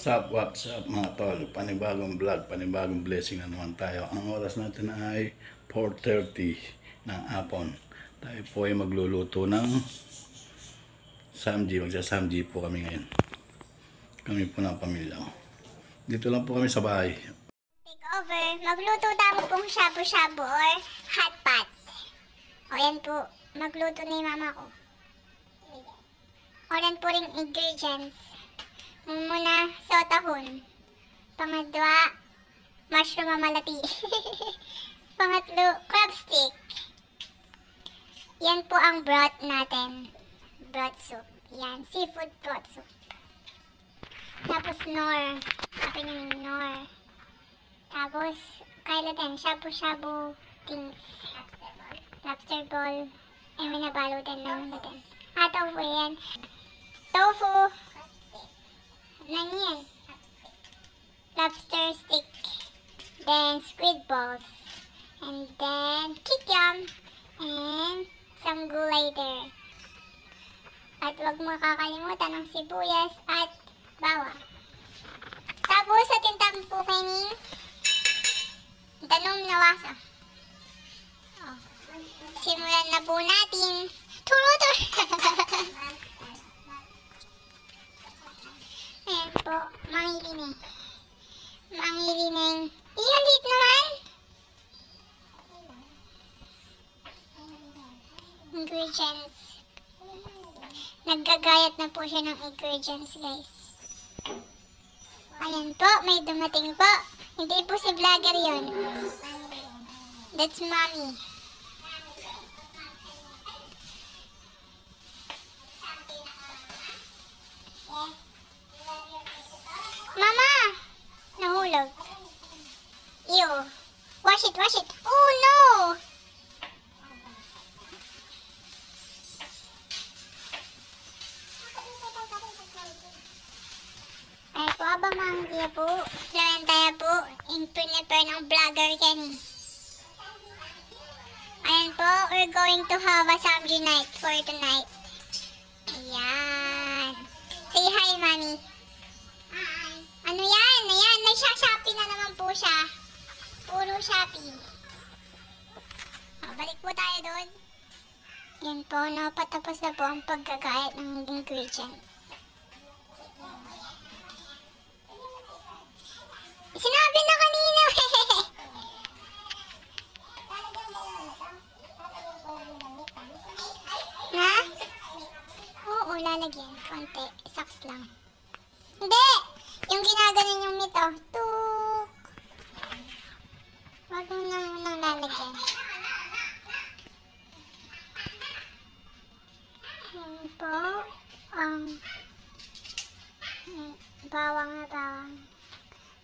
What's up mga tol? Panibagong vlog, panibagong blessing na naman tayo. Ang oras natin ay 4:30 ng hapon. Tayo po ay magluluto ng samji. Magsasamji po kami ngayon. Kami po ng pamilya. Dito lang po kami sa bahay. Take over. Magluto tayo pong shabu-shabu or hot pot. O yan po. Magluto na yung mama ko. O yan po rin ingredients. Muna, sotahon. Pangatlo, mushroom amalati. Pangatlo, crab stick. Yan po ang broth natin. Broth soup. Yan, seafood broth soup. Tapos nor. Akin yung nor. Tapos, kaila din, shabu-shabu things. Lobster ball. Ay, minabalo din lang natin. Tofu yan. Tofu. Ano yan? Lobster stick. Then, squid balls. And then, kikiam. And, some gulay there. At huwag makakalimutan ng sibuyas at bawang. Tapos, atin po kainin danom na wasa. Oh. Simulan na po natin. Turuturo! Ayan po, mangilineng. Mangilineng. Ihalit naman! Ingredients. Naggagayat na po siya ng ingredients, guys. Ayan po, may dumating po. Hindi po si vlogger yun. That's mommy. Mama! Nahulog. Ew. Wash it, wash it. Oh no! Ay po, abang mga po. Lawan tayo po. Prepare ng vlogger yan eh. Ayan po, we're going to have a samji night for tonight. Ayan. Say hi, mommy. Hi. Ano yan? Ayan, may Shopee na naman po siya. Puro Shopee. Balik po tayo doon. Yan po, napatapos na po ang paggagayat ng ingredients. Sinabi na kanina. Ha? Oo, lalagyan. Konti. Saks lang. Hindi! Yung ginaganon yung mito. Tuk! Wag mo na munang lalagyan. Yan po. Bawang na bawang.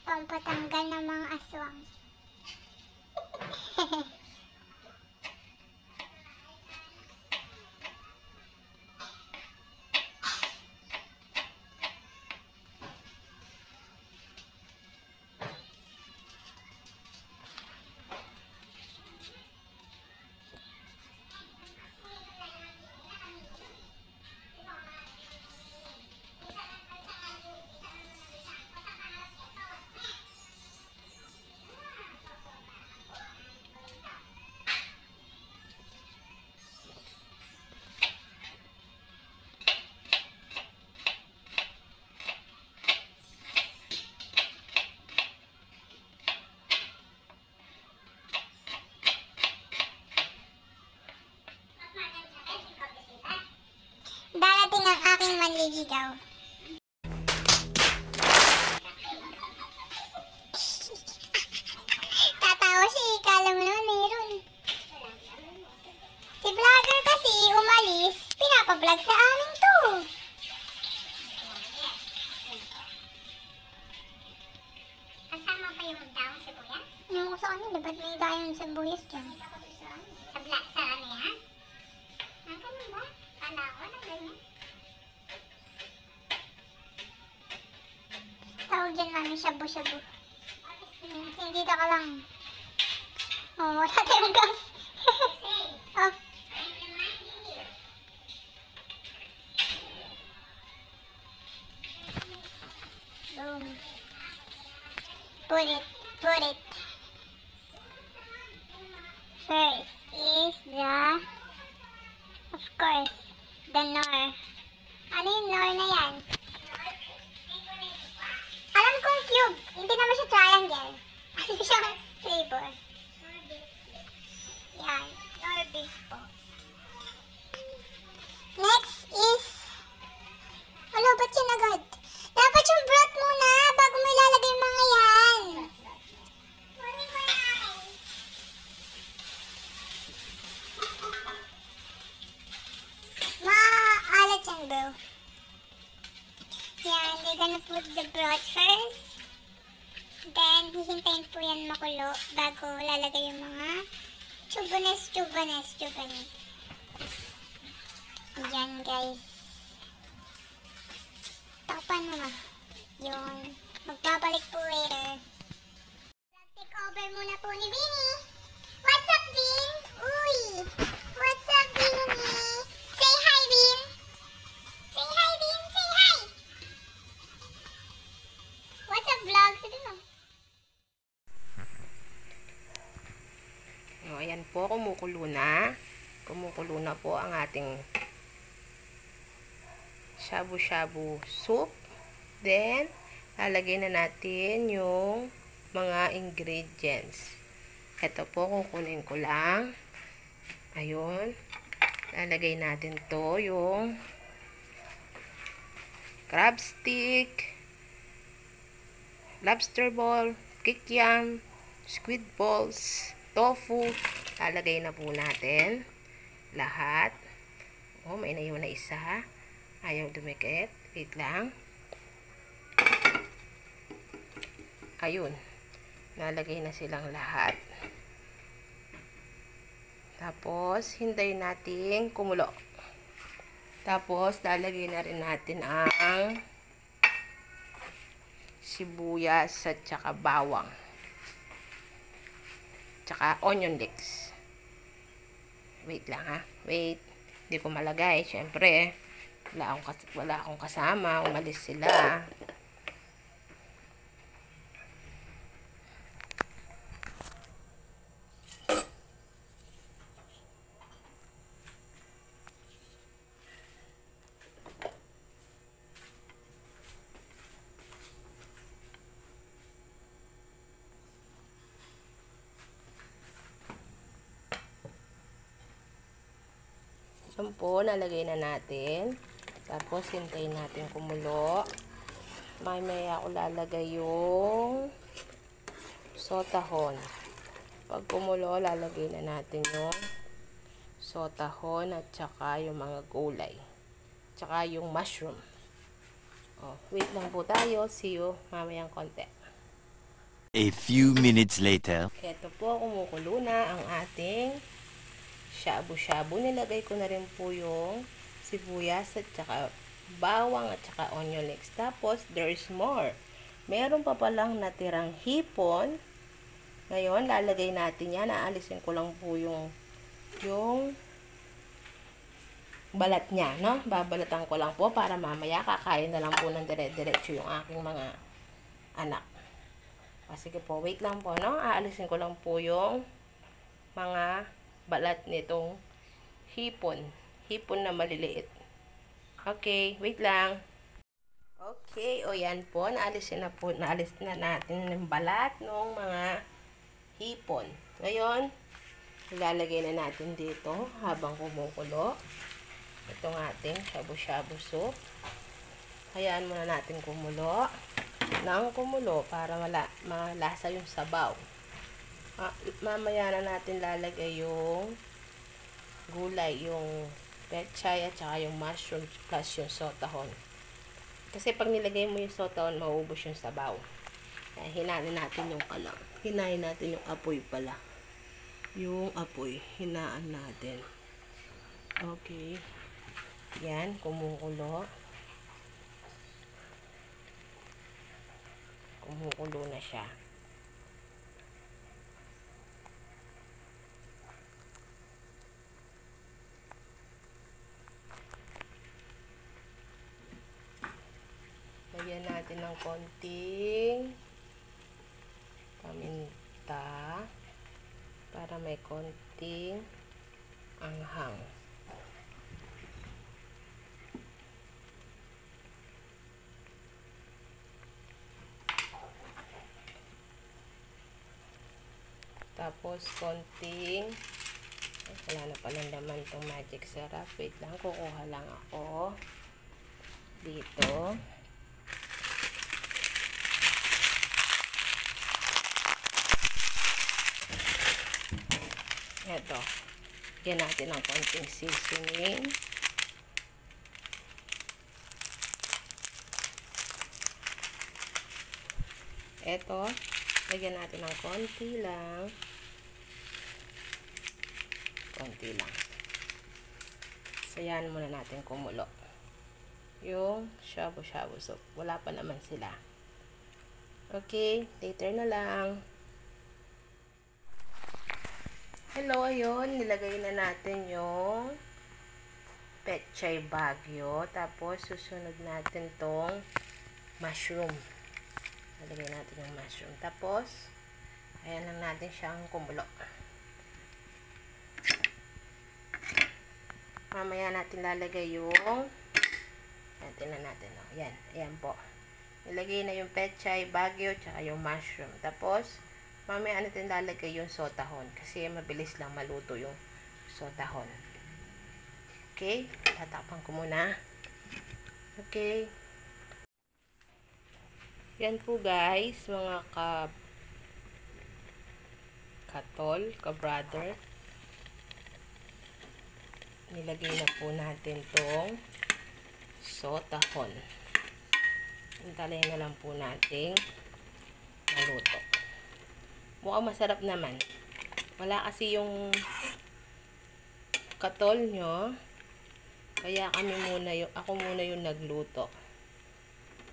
Pampatanggal ng mga aswang. Darating ang aking manliligaw. Tatawa siya, kala mo naman meron. Si vlogger kasi umalis, pinapablog sa amin to. Kasama pa yung daong sibuyas? Yung sa kanila, ba't may daong sibuyas dyan? Sa ano yan? Ang ganun ba? Kala ko na ganyan. Tawag dyan namin shabu-shabu. Hindi ka lang. Oh, wala tayong gas. Oh. put it. First is of course, the nor. Ano yung nor na yan? Alam kong cube. Hindi naman siya triangle. Ano siya flavor? Yan. Nor beef po. Next is... Ano, ba't yan agad? Dapat yung broth muna bago mo ilalagay yung mga yan. Maalat yan, bro. Yan, we're gonna put the broth first. Then, hihintayin po yan makulo bago lalagay yung mga chubanes. Yan, guys. Tapan mo nga. Yun. Magbabalik po later. Take over muna po ni Vinny. What's up, Vin? Uy! What's up, Vinny? Say hi, Vin! Say hi, Vin! Say hi! What's up, vlog? Sabi mo. O, ayan po, kumukulo na. Kumukulo na po ang ating shabu-shabu soup. Then, lalagay na natin yung mga ingredients. Ito po, kukunin ko lang. Ayun. Lalagay natin to yung crab stick, lobster ball, kikiam, squid balls, tofu. Lalagay na po natin lahat. Oh, may naiwan na isa. Ayaw dumikit. Wait lang. Ayun. Nalagay na silang lahat. Tapos, hintayin natin kumulo. Tapos, lalagay na rin natin ang sibuyas at saka bawang. Tsaka onion leeks. Wait lang ha. Wait. Hindi ko malagay. Siyempre, wala akong kasama. Umalis sila. Yan po, nalagay na natin. Tapos, hintayin natin kumulo. Mamaya ako lalagay yung sotahon. Pag kumulo, lalagay na natin yung sotahon at saka yung mga gulay. Tsaka yung mushroom. Oh, wait lang po tayo. See you mamayang konti. A few minutes later. Ito po, kumukulo na ang ating shabu-shabu. Nilagay ko na rin po yung sibuyas at saka bawang at saka onion leeks. Tapos, there is more. Meron pa palang natirang hipon. Ngayon, lalagay natin yan. Aalisin ko lang po yung balat niya, no? Babalatan ko lang po para mamaya kakain na lang po ng dire-diretso yung aking mga anak. Sige po, wait lang po, no? Aalisin ko lang po yung mga balat nitong hipon. Hipon na maliliit. Okay, wait lang. Okay, o yan po. Naalis na natin yung balat ng mga hipon. Ngayon, ilalagay na natin dito habang kumukulo. Itong ating shabu-shabu soup. Hayaan muna natin kumulo ng kumulo para malasa yung sabaw. Mamaya na natin lalagay yung gulay, yung pechay at saka yung mushroom plus yung sotahon. Kasi pag nilagay mo yung sotahon, mauubos yung sabaw. Kaya hinahin natin yung kalang. Hinahin natin yung apoy pala. Yung apoy, hinaan natin. Okay. Yan, kumukulo. Kumukulo na siya. Lagyan natin ng konting paminta para may konting anghang. Tapos konting wala na palang laman itong magic sarap. Wait lang, kukuha lang ako dito. Eto, lagyan natin ng konting seasoning. Eto, lagyan natin ng konti lang. Konti lang. Sayan muna natin kumulo yung shabu-shabu soup. Wala pa naman sila. Okay, later na lang. Hello, ayun. Nilagay na natin yung pechay bagyo. Tapos, susunod natin tong mushroom. Nilagay natin yung mushroom. Tapos, ayan lang natin siyang kumulo. Mamaya natin lalagay yung tingnan natin. Ayan. Ayan po. Nilagay na yung pechay bagyo tsaka yung mushroom. Tapos, mamaya natin lalagay yung sotahon kasi mabilis lang maluto yung sotahon. Okay? Tatakpan ko muna. Okay. Yan po guys, mga katol, ka-brother. Nilagay na po natin tong sotahon. Hintayin na lang po natin maluto. Mukhang masarap naman. Wala kasi yung katol nyo. Kaya ako muna yung nagluto.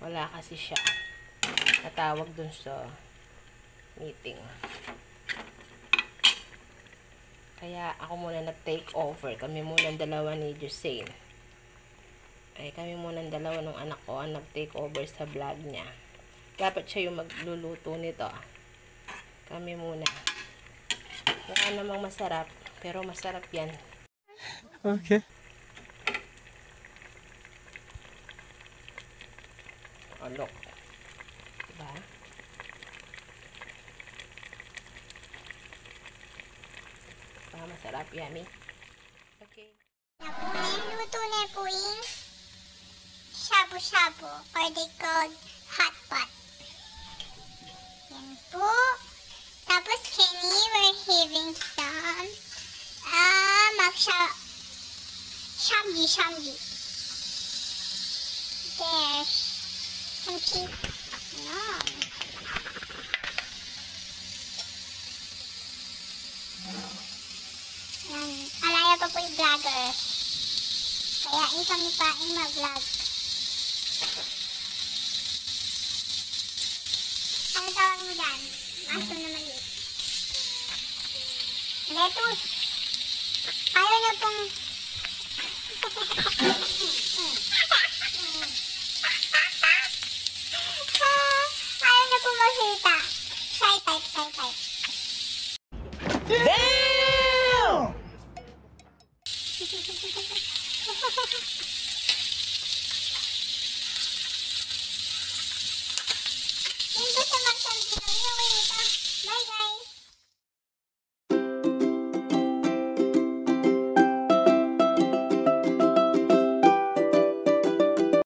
Wala kasi siya. Natawag dun sa meeting. Kaya ako muna nag-take over. Kami muna dalawa ni Joseine. Kami muna dalawa ng anak ko ang nag-take over sa vlog niya. Dapat siya yung magluluto nito. Kami muna. Mukha namang masarap, pero masarap yan. Okay. Oh, look. Diba? Masarap, yummy. Okay. Luto na po yung shabu-shabu or they called hot pot. Yan po. Tapos Kenny, we're having some shamji. There's some cheese. No. Yan. Alaya pa po yung vlogger. Kaya kami pa yung mag-vlog. Ano tawag mo dyan? Aso na maliit. Lettuce. Ayaw na pong... Ayaw na pong makita. Shy type. Damn!